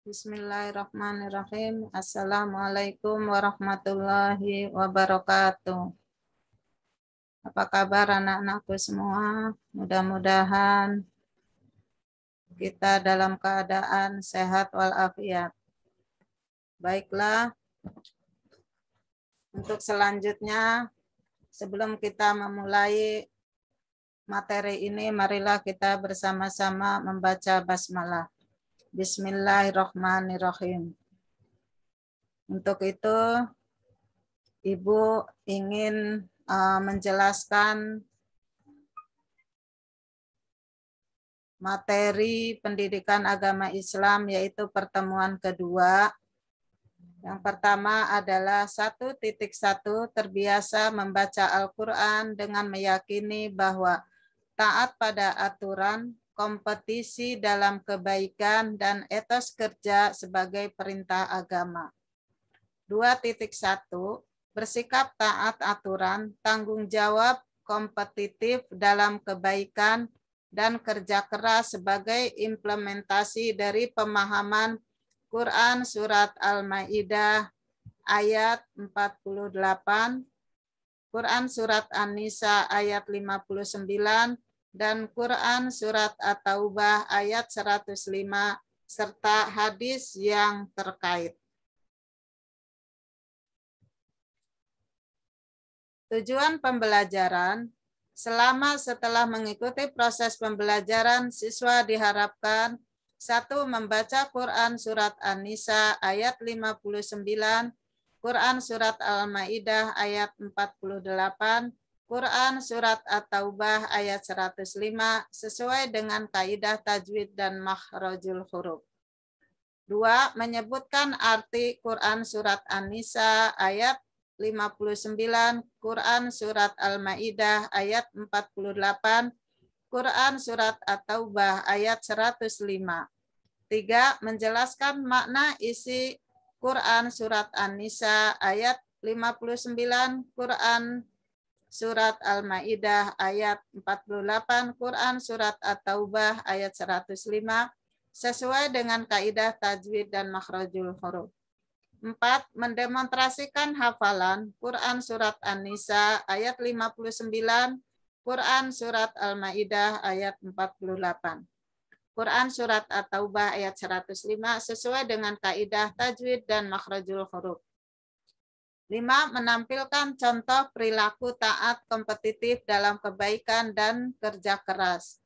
Bismillahirrahmanirrahim. Assalamualaikum warahmatullahi wabarakatuh. Apa kabar anak-anakku semua? Mudah-mudahan kita dalam keadaan sehat walafiat. Baiklah, untuk selanjutnya, sebelum kita memulai materi ini, marilah kita bersama-sama membaca basmalah. Bismillahirrahmanirrahim. Untuk itu, Ibu ingin menjelaskan materi pendidikan agama Islam, yaitu pertemuan kedua. Yang pertama adalah 1.1 terbiasa membaca Al-Quran dengan meyakini bahwa taat pada aturan, kompetisi dalam kebaikan, dan etos kerja sebagai perintah agama. 2.1 bersikap taat aturan, tanggung jawab, kompetitif dalam kebaikan, dan kerja keras sebagai implementasi dari pemahaman Quran Surat Al-Ma'idah ayat 48, Quran Surat An-Nisa ayat 59, dan Quran Surat At-Taubah ayat 105, serta hadis yang terkait. Tujuan pembelajaran, selama setelah mengikuti proses pembelajaran, siswa diharapkan 1. Membaca Quran Surat An-Nisa ayat 59, Quran Surat Al-Ma'idah ayat 48, Quran Surat At-Taubah ayat 105, sesuai dengan kaidah tajwid dan makhrajul huruf. 2. Menyebutkan arti Quran Surat An-Nisa ayat 59, Quran Surat Al-Ma'idah ayat 48, Quran Surat At-Taubah ayat 105. 3. Menjelaskan makna isi Quran Surat An-Nisa ayat 59, Quran Surat Al-Ma'idah ayat 48, Quran Surat At-Taubah ayat 105, sesuai dengan kaidah tajwid dan makhrajul huruf. 4. Mendemonstrasikan hafalan Quran Surat An-Nisa ayat 59, Quran Surat Al-Ma'idah ayat 48, Quran Surat At-Taubah ayat 105, sesuai dengan kaidah tajwid dan makhrajul huruf. 5. Menampilkan contoh perilaku taat kompetitif dalam kebaikan dan kerja keras.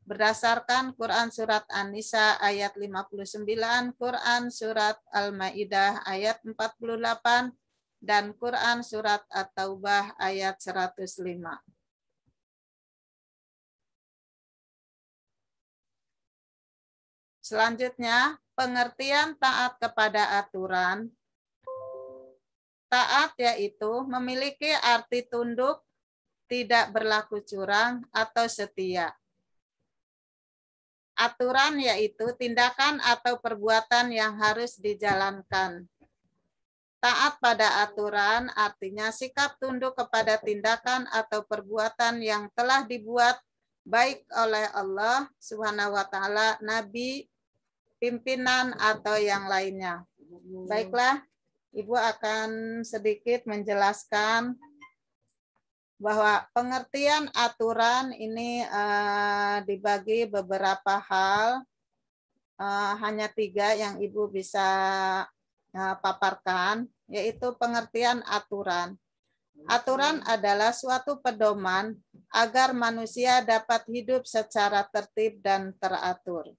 Berdasarkan Quran Surat An-Nisa ayat 59, Quran Surat Al-Ma'idah ayat 48, dan Quran Surat At-Taubah ayat 105. Selanjutnya, pengertian taat kepada aturan. Taat yaitu memiliki arti tunduk, tidak berlaku curang, atau setia. Aturan yaitu tindakan atau perbuatan yang harus dijalankan. Taat pada aturan artinya sikap tunduk kepada tindakan atau perbuatan yang telah dibuat baik oleh Allah Subhanahu wa taala, nabi, pimpinan, atau yang lainnya. Baiklah, Ibu akan sedikit menjelaskan bahwa pengertian aturan ini dibagi beberapa hal, hanya 3 yang Ibu bisa paparkan, yaitu pengertian aturan. Aturan adalah suatu pedoman agar manusia dapat hidup secara tertib dan teratur.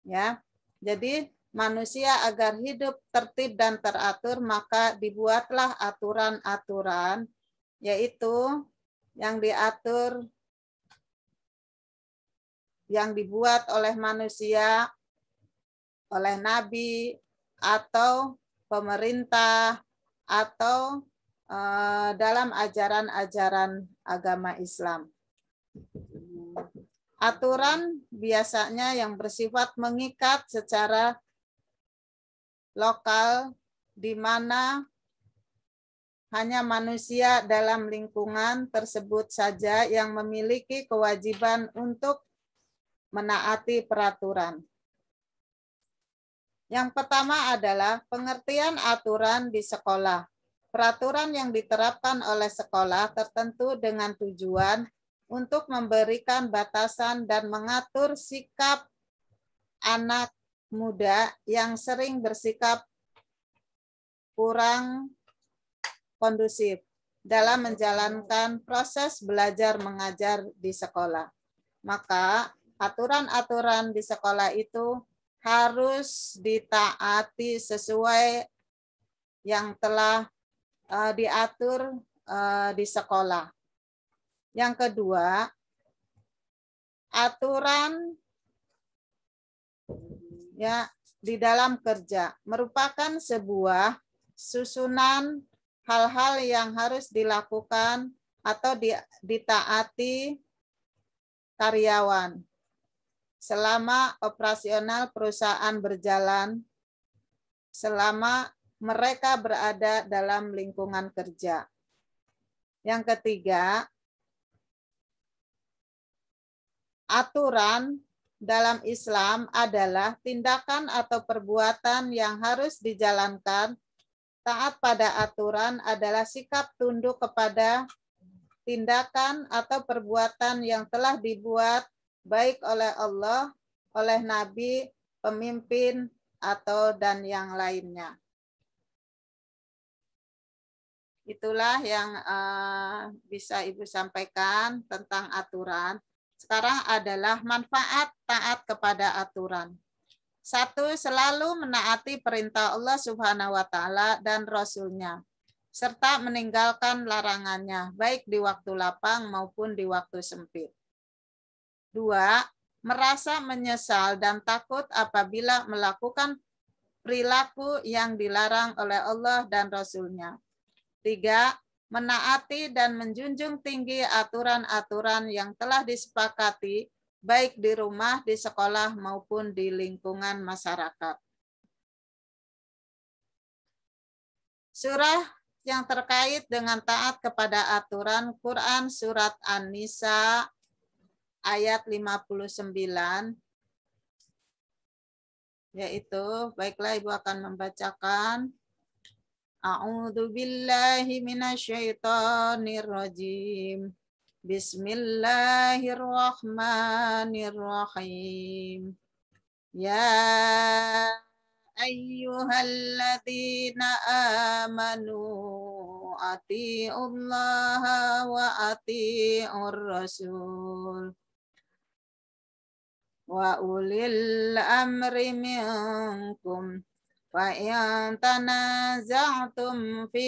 Ya, jadi manusia agar hidup tertib dan teratur, maka dibuatlah aturan-aturan, yaitu yang diatur, yang dibuat oleh manusia, oleh nabi, atau pemerintah, atau dalam ajaran-ajaran agama Islam. Aturan biasanya yang bersifat mengikat secara lokal, di mana hanya manusia dalam lingkungan tersebut saja yang memiliki kewajiban untuk menaati peraturan. Yang pertama adalah pengertian aturan di sekolah. Peraturan yang diterapkan oleh sekolah tertentu dengan tujuan untuk memberikan batasan dan mengatur sikap anak muda yang sering bersikap kurang kondusif dalam menjalankan proses belajar mengajar di sekolah. Maka aturan-aturan di sekolah itu harus ditaati sesuai yang telah diatur di sekolah. Yang kedua, aturan ya di dalam kerja merupakan sebuah susunan hal-hal yang harus dilakukan atau ditaati karyawan selama operasional perusahaan berjalan, selama mereka berada dalam lingkungan kerja. Yang ketiga, aturan dalam Islam adalah tindakan atau perbuatan yang harus dijalankan. Taat pada aturan adalah sikap tunduk kepada tindakan atau perbuatan yang telah dibuat baik oleh Allah, oleh Nabi, pemimpin, atau dan yang lainnya. Itulah yang bisa Ibu sampaikan tentang aturan. Sekarang adalah manfaat taat kepada aturan. 1. Selalu menaati perintah Allah Subhanahu wa Ta'ala dan Rasul-Nya, serta meninggalkan larangannya, baik di waktu lapang maupun di waktu sempit. 2. Merasa menyesal dan takut apabila melakukan perilaku yang dilarang oleh Allah dan Rasul-Nya. 3. Menaati dan menjunjung tinggi aturan-aturan yang telah disepakati baik di rumah, di sekolah, maupun di lingkungan masyarakat. Surah yang terkait dengan taat kepada aturan Quran Surat An-Nisa ayat 59, yaitu, baiklah Ibu akan membacakan. A'udzu billahi minasyaitonir rajim. Bismillahirrahmanirrahim. Ya ayyuhalladzina amanu atiiullaha wa atiiur rasul wa ulil amri minkum fa in tanaza'tum fi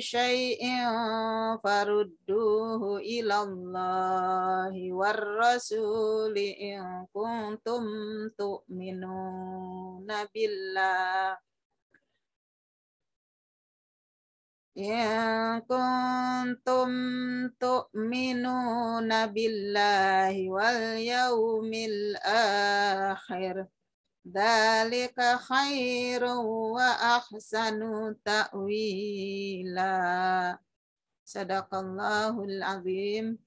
syai'in farudduhu ilallahi war rasuli in kuntum tu'minuna billah in kuntum tu'minuna billahi wal yaumil akhir dzalika khairu wa ahsanu ta'wila. Sadaqallahul azim.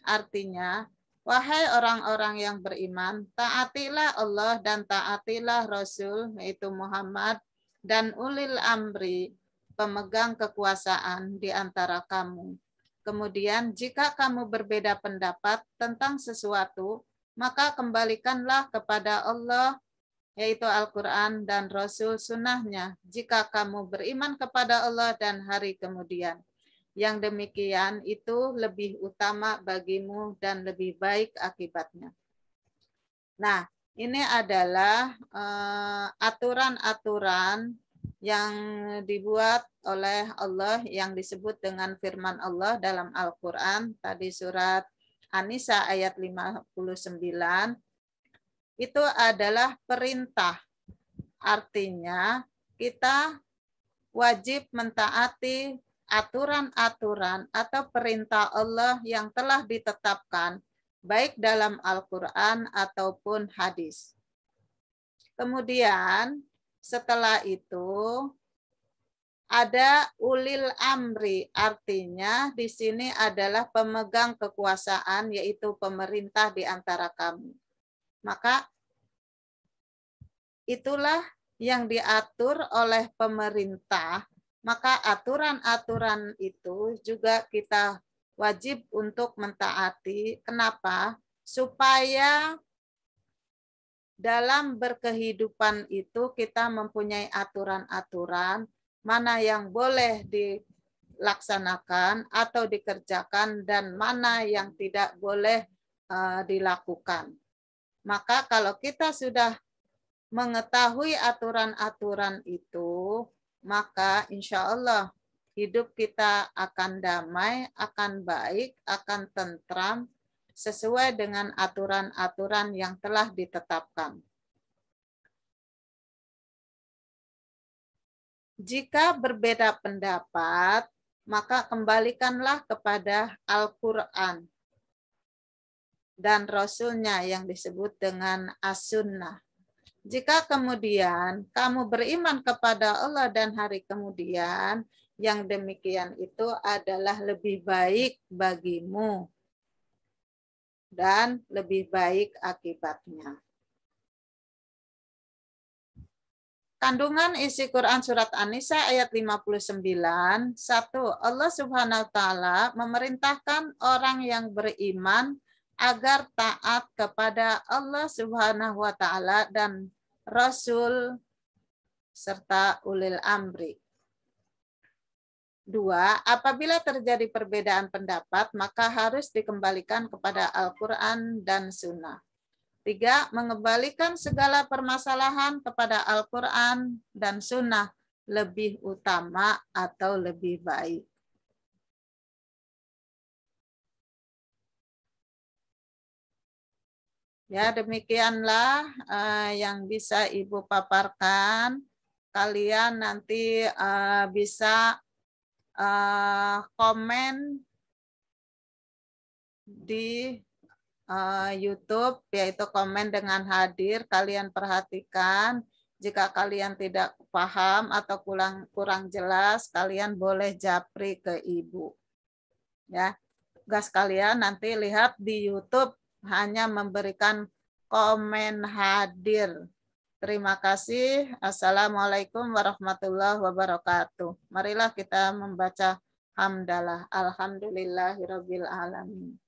Artinya, wahai orang-orang yang beriman, taatilah Allah dan taatilah Rasul, yaitu Muhammad, dan ulil amri, pemegang kekuasaan di antara kamu. Kemudian, jika kamu berbeda pendapat tentang sesuatu, maka kembalikanlah kepada Allah, yaitu Al-Quran dan Rasul sunnahnya, jika kamu beriman kepada Allah dan hari kemudian. Yang demikian itu lebih utama bagimu dan lebih baik akibatnya. Nah, ini adalah aturan-aturan yang dibuat oleh Allah yang disebut dengan firman Allah dalam Al-Quran, tadi surat An-Nisa ayat 59, itu adalah perintah. Artinya kita wajib mentaati aturan-aturan atau perintah Allah yang telah ditetapkan baik dalam Al-Quran ataupun hadis. Kemudian setelah itu ada ulil amri, artinya di sini adalah pemegang kekuasaan, yaitu pemerintah di antara kamu. Maka itulah yang diatur oleh pemerintah, maka aturan-aturan itu juga kita wajib untuk mentaati. Kenapa? Supaya dalam berkehidupan itu kita mempunyai aturan-aturan mana yang boleh dilaksanakan atau dikerjakan dan mana yang tidak boleh dilakukan. Maka kalau kita sudah mengetahui aturan-aturan itu, maka insya Allah hidup kita akan damai, akan baik, akan tentram, sesuai dengan aturan-aturan yang telah ditetapkan. Jika berbeda pendapat, maka kembalikanlah kepada Al-Quran dan Rasulnya yang disebut dengan As-Sunnah. Jika kemudian kamu beriman kepada Allah dan hari kemudian, yang demikian itu adalah lebih baik bagimu dan lebih baik akibatnya. Kandungan isi Quran Surat An-Nisa ayat 59, 1. Allah Subhanahu wa Ta'ala memerintahkan orang yang beriman agar taat kepada Allah Subhanahu wa Ta'ala dan Rasul serta ulil amri. 2. Apabila terjadi perbedaan pendapat, maka harus dikembalikan kepada Al-Quran dan Sunnah. 3. Mengembalikan segala permasalahan kepada Al-Quran dan Sunnah lebih utama atau lebih baik. Ya, demikianlah yang bisa Ibu paparkan. Kalian nanti bisa komen di YouTube, yaitu komen dengan hadir. Kalian perhatikan, jika kalian tidak paham atau kurang jelas, kalian boleh japri ke Ibu. Ya, tugas kalian nanti lihat di YouTube hanya memberikan komen hadir. Terima kasih. Assalamualaikum warahmatullahi wabarakatuh. Marilah kita membaca hamdalah. Alhamdulillahirabbil alamin.